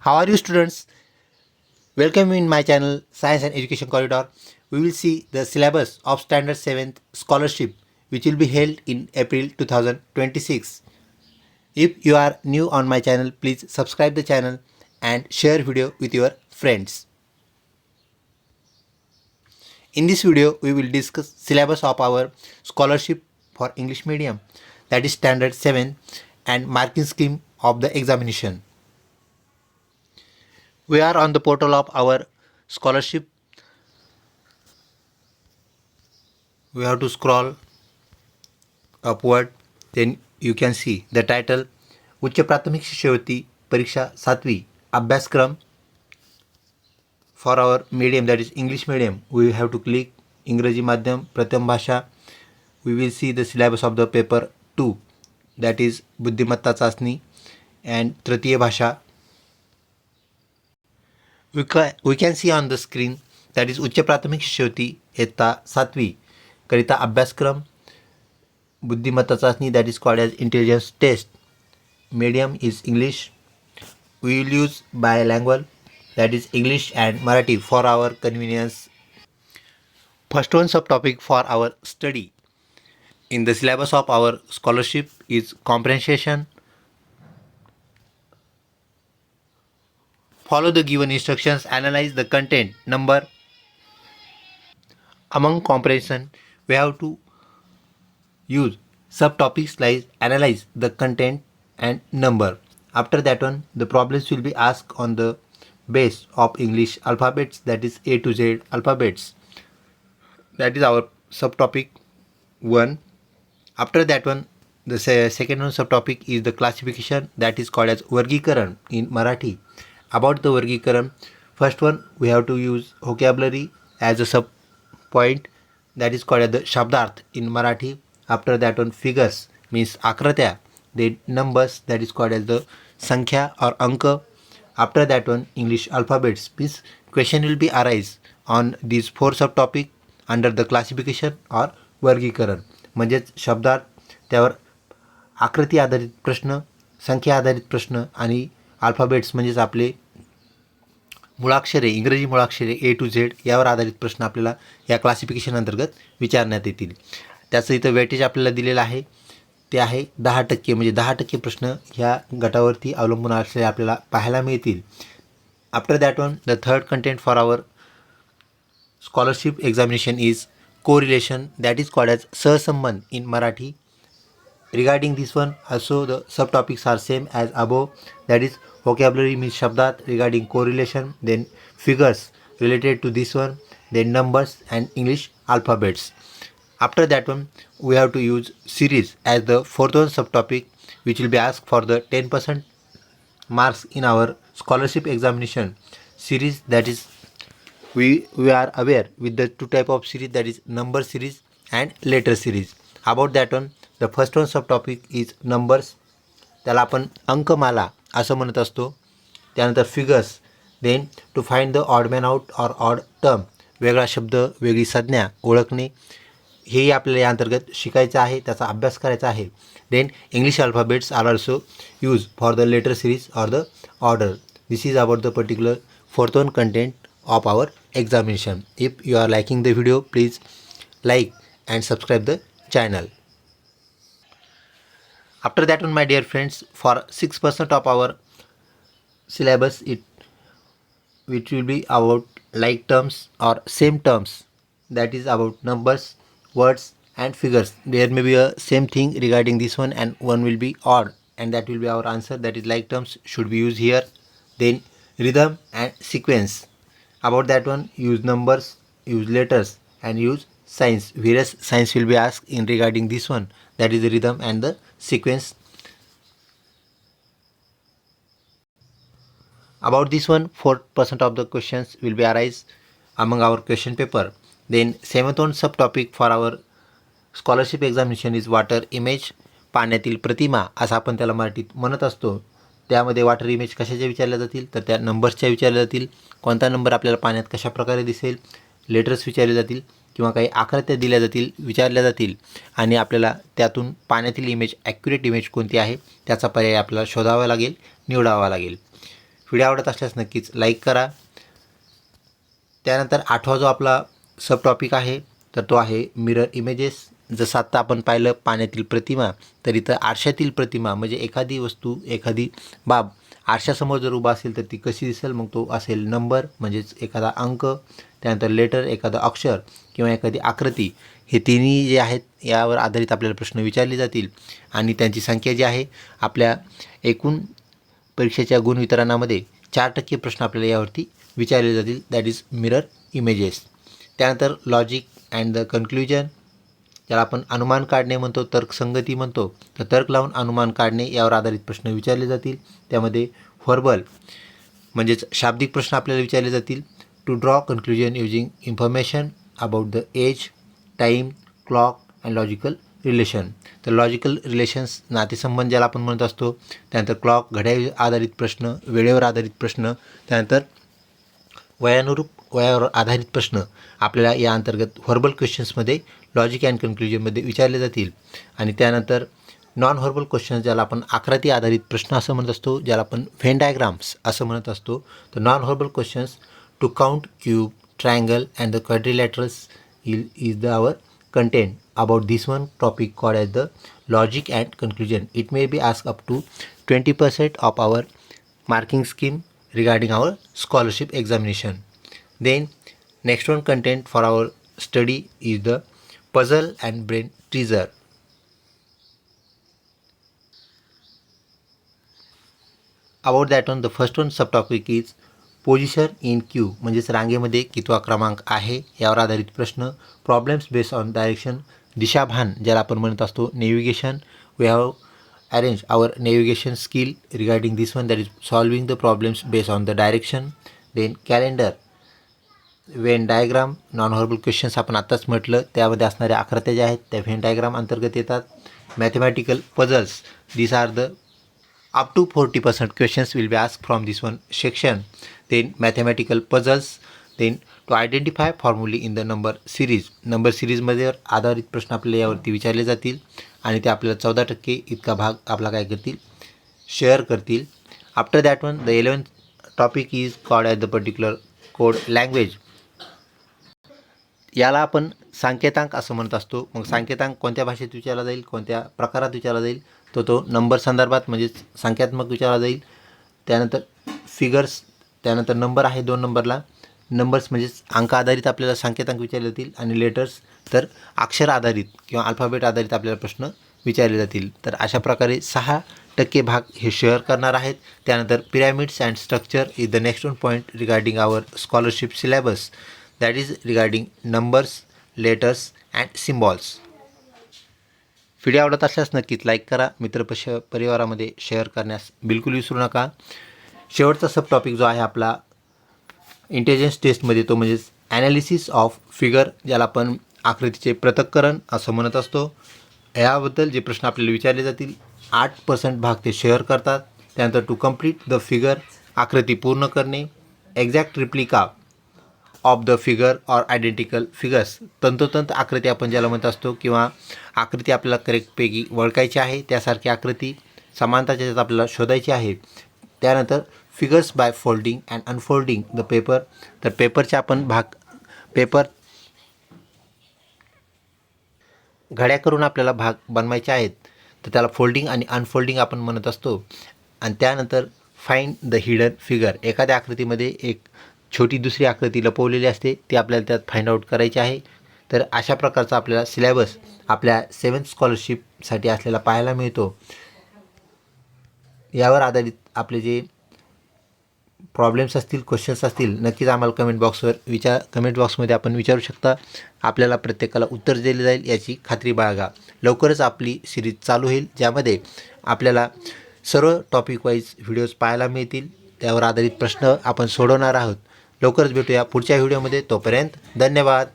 How are you, students? Welcome in my channel Science and Education Corridor. We will see the syllabus of Standard 7th Scholarship which will be held in April 2026. If you are new on my channel, please subscribe the channel and share video with your friends. In this video, we will discuss syllabus of our scholarship for English medium, that is Standard 7, and marking scheme of the examination. We are on the portal of our scholarship. We have to scroll upward, then you can see the title उच्च प्राथमिक शिष्यवृत्ती परीक्षा 7वी अभ्यासक्रम for our medium, that is English medium. We have to click इंग्रजी माध्यम प्रथम भाषा. We will see the syllabus of the paper 2, that is बुद्धिमत्ता चाचणी and तृतीय भाषा. We can see on the screen that is उच्च प्राथमिक शिष्यवृत्ती इयत्ता 7वी करिता अभ्यासक्रम बुद्धिमत्ता चाचणी, that is called as intelligence test. Medium is English. We will use bilingual, that is English and Marathi, for our convenience. First one subtopic for our study in the syllabus of our scholarship is comprehension. Follow the given instructions, analyze the content. Number. Among comprehension, we have to use subtopics like analyze the content and number. After that one, the problems will be asked on the base of English alphabets, that is A to Z alphabets. That is our subtopic 1. After that one, the second one subtopic is the classification, that is called as Vargikaran in Marathi. About the Vargikaran, first one we have to use vocabulary as a sub point, that is called as the Shabdarth in Marathi. After that one, figures means Akratya, then numbers, that is called as the Sankhya or Anka. After that one, English alphabets means question will be arise on these 4 subtopic under the classification or वर्गीकरण. म्हणजेच शब्दार्थ, त्यावर आकृती आधारित प्रश्न, संख्या आधारित प्रश्न आणि अल्फाबेट्स म्हणजेच आपले मुळाक्षरे, इंग्रजी मुळाक्षरे A to Z यावर आधारित प्रश्न आपल्याला या क्लासिफिकेशन अंतर्गत विचारण्यात येतील. त्याचं इथं वेटेज आपल्याला दिलेलं आहे, ते आहे 10%. म्हणजे 10% प्रश्न ह्या गटावरती अवलंबून असलेले आपल्याला पाहायला मिळतील. After that one, the third content for our scholarship examination is correlation, that is called as सहसंबंध in Marathi. Regarding this one, also the subtopics are same as above, that is vocabulary means shabdat, regarding correlation, then figures related to this one, then numbers and English alphabets. After that one, we have to use series as the fourth one subtopic, which will be asked for the 10% marks in our scholarship examination. Series, that is we are aware with the 2 type of series, that is number series and letter series. About that one, the first one subtopic is numbers, त्याला आपण अंकमाला असं म्हणत असतो. त्यानंतर figures, then to find the odd man out और odd term, वेगळा शब्द वेगळी संज्ञा ओळखणे, हेही आपल्याला या अंतर्गत शिकायचं आहे, त्याचा अभ्यास करायचा आहे. Then English alphabets are also use for the letter series और the order. This is about the particular fourth one content of our examination. If you are liking the video, please like and subscribe the channel. After that one, my dear friends, for 6% of our syllabus, which will be about like terms or same terms, that is about numbers, words and figures. There may be a same thing regarding this one, and one will be odd, and that will be our answer, that is like terms should be used here. Then rhythm and sequence. About that one, use numbers, use letters and use signs. Various signs will be asked in regarding this one, that is the rhythm and the sequence. About this one, 4% of the questions will be arise among our question paper. Then 7th one subtopic for our scholarship examination is water image, पाण्यातील प्रतिमा असं आपण त्याला मराठीत म्हणत असतो. त्यामध्ये water image कशाच्या विचारल्या जातील, तर त्या नंबर्सच्या विचारल्या जातील. कोणता नंबर आपल्याला पाण्यात कशा प्रकारे दिसेल, लेटर्स विचारले जातील किंवा काही आकृत्या दिल्या जातील, विचारल्या जातील, आणि आपल्याला त्यातून पाण्यातील इमेज ॲक्युरेट इमेज कोणती आहे त्याचा पर्याय आपल्याला शोधावा लागेल, निवडावा लागेल. व्हिडिओ आवडत असल्यास नक्कीच लाईक करा. त्यानंतर 8वा जो आपला सब टॉपिक आहे तर तो आहे मिरर इमेजेस. जसं आत्ता आपण पाहिलं पाण्यातील प्रतिमा, तर इथं आरशातील प्रतिमा म्हणजे एखादी वस्तू, एखादी बाब आरशासमोर जर उभा असेल तर ती कशी दिसेल, मग तो असेल नंबर म्हणजेच एखादा अंक, त्यानंतर लेटर एखादं अक्षर किंवा एखादी आकृती. हे तिन्ही जे आहेत यावर आधारित आपल्याला प्रश्न विचारले जातील आणि त्यांची संख्या जी आहे आपल्या एकूण परीक्षेच्या गुणवितरणामध्ये 4% प्रश्न आपल्याला यावरती विचारले जातील. That is mirror images. त्यानंतर लॉजिक अँड द कन्क्ल्युजन, ज्याला आपण अनुमान काढणे म्हणतो, तर्कसंगती म्हणतो, तर तर्क लावून अनुमान काढणे यावर आधारित प्रश्न विचारले जातील. त्यामध्ये व्हर्बल म्हणजेच शाब्दिक प्रश्न आपल्याला विचारले जातील. To draw conclusion using information about the age, time, clock and logical relation. तर लॉजिकल रिलेशन्स नातेसंबंध ज्याला आपण म्हणत असतो. त्यानंतर क्लॉक घड्याळ आधारित प्रश्न, वेळेवर आधारित प्रश्न. त्यानंतर वयावर आधारित प्रश्न आपल्याला या अंतर्गत व्हर्बल क्वेश्चन्समध्ये लॉजिक अँड कन्क्ल्युजनमध्ये विचारले जातील. आणि त्यानंतर नॉन व्हर्बल क्वेश्चन्स ज्याला आपण आकृती आधारित प्रश्न असं म्हणत असतो, ज्याला आपण व्हेन डायग्राम्स असं म्हणत असतो. तर non verbal questions to count cube, triangle and the quadrilaterals is the our content about this one topic called as the logic and conclusion. It may be asked up to 20% of our marking scheme regarding our scholarship examination. Then next one content for our study is the puzzle and brain teaser. About that one, the first one subtopic is position in queue म्हणजेच रांगेमध्ये कितवा क्रमांक आहे यावर आधारित प्रश्न. Problems based on direction, दिशाभान ज्याला आपण म्हणत असतो. Navigation, we have arrange our navigation skill regarding this one, that is solving the problems based on the direction. Then calendar, Venn diagram, non verbal questions आपण आत्ताच म्हटलं, त्यामध्ये असणाऱ्या आकृत्या ज्या आहेत त्या व्हेन डायग्राम अंतर्गत येतात. Mathematical puzzles, these are the up to 40% questions will be asked from this one section. Then mathematical puzzles, then to identify formulae in the number series. Number सिरीजमध्ये आधारित प्रश्न आपल्याला यावरती विचारले जातील आणि ते आपल्याला 14% इतका भाग आपला काय करतील, शेअर करतील. After that one the 11th topic is called as the particular code language. याला आपण सांकेतांक असं म्हणत असतो. मग सांकेतांक कोणत्या भाषेत विचारला जाईल, कोणत्या प्रकारात विचारला जाईल, तो नंबर संदर्भात म्हणजेच संख्यात्मक विचारला जाईल. त्यानंतर फिगर्स, त्यानंतर नंबर आहे 2 नंबरला. नंबर्स म्हणजेच अंक आधारित आपल्याला संकेतांक विचारले जातील आणि लेटर्स तर अक्षर आधारित किंवा अल्फाबेट आधारित आपल्याला प्रश्न विचारले जातील. तर अशा प्रकारे 6% भाग हे शेअर करणार आहेत. त्यानंतर pyramids and structure is the next one point regarding our scholarship syllabus, that is regarding numbers, letters and symbols. Video आवडत असल्यास नक्कीच लाईक करा. परिवारामध्ये शेअर करण्यास बिलकुल विसरू नका. शेवटचा सब टॉपिक जो आहे आपला इंटेलिजन्स टेस्टमध्ये तो म्हणजेच ॲनालिसिस ऑफ फिगर, ज्याला आपण आकृतीचे पृथक्करण असं म्हणत असतो. याबद्दल जे प्रश्न आपल्याला विचारले जातील 8% भाग ते शेअर करतात. त्यानंतर टू कम्प्लीट द फिगर, आकृती पूर्ण करणे. Exact replica of the figure or identical figures, तंतोतंत आकृती आपण ज्याला म्हणत असतो किंवा आकृती आपल्याला करेक्टपैकी ओळखायची आहे त्यासारखी आकृती समानता ज्याच्यात आपल्याला शोधायची आहे. त्यानंतर figures by folding and unfolding the paper, तर पेपरचे आपण पेपर घड्या करून आपल्याला भाग बनवायचे आहेत, तर त्याला फोल्डिंग आणि अनफोल्डिंग आपण म्हणत असतो. आणि त्यानंतर फाइंड द हिडन फिगर, एखाद्या आकृतीमध्ये एक छोटी दुसरी आकृती लपवलेली असते, ती आपल्याला त्यात फाइंड आउट करायची आहे. तर अशा प्रकारचा आपल्याला सिलेबस आपल्या 7th स्कॉलरशिपसाठी असलेला पाहायला मिळतो. यावर आधारित आपले जे प्रॉब्लेम्स असतील, क्वेश्चन्स असतील, नक्कीच आम्हाला कमेंट बॉक्समध्ये आपण विचारू शकता. आपल्याला प्रत्येकाला उत्तर दिले जाईल याची खात्री बाळगा. लवकरच आपली सिरीज चालू होईल, ज्यामध्ये आपल्याला सर्व टॉपिक वाईज व्हिडिओज पाहायला मिळतील. त्यावर आधारित प्रश्न आपण सोडवणार आहोत. लवकरच भेटूया पुढच्या व्हिडिओमध्ये. तोपर्यंत धन्यवाद.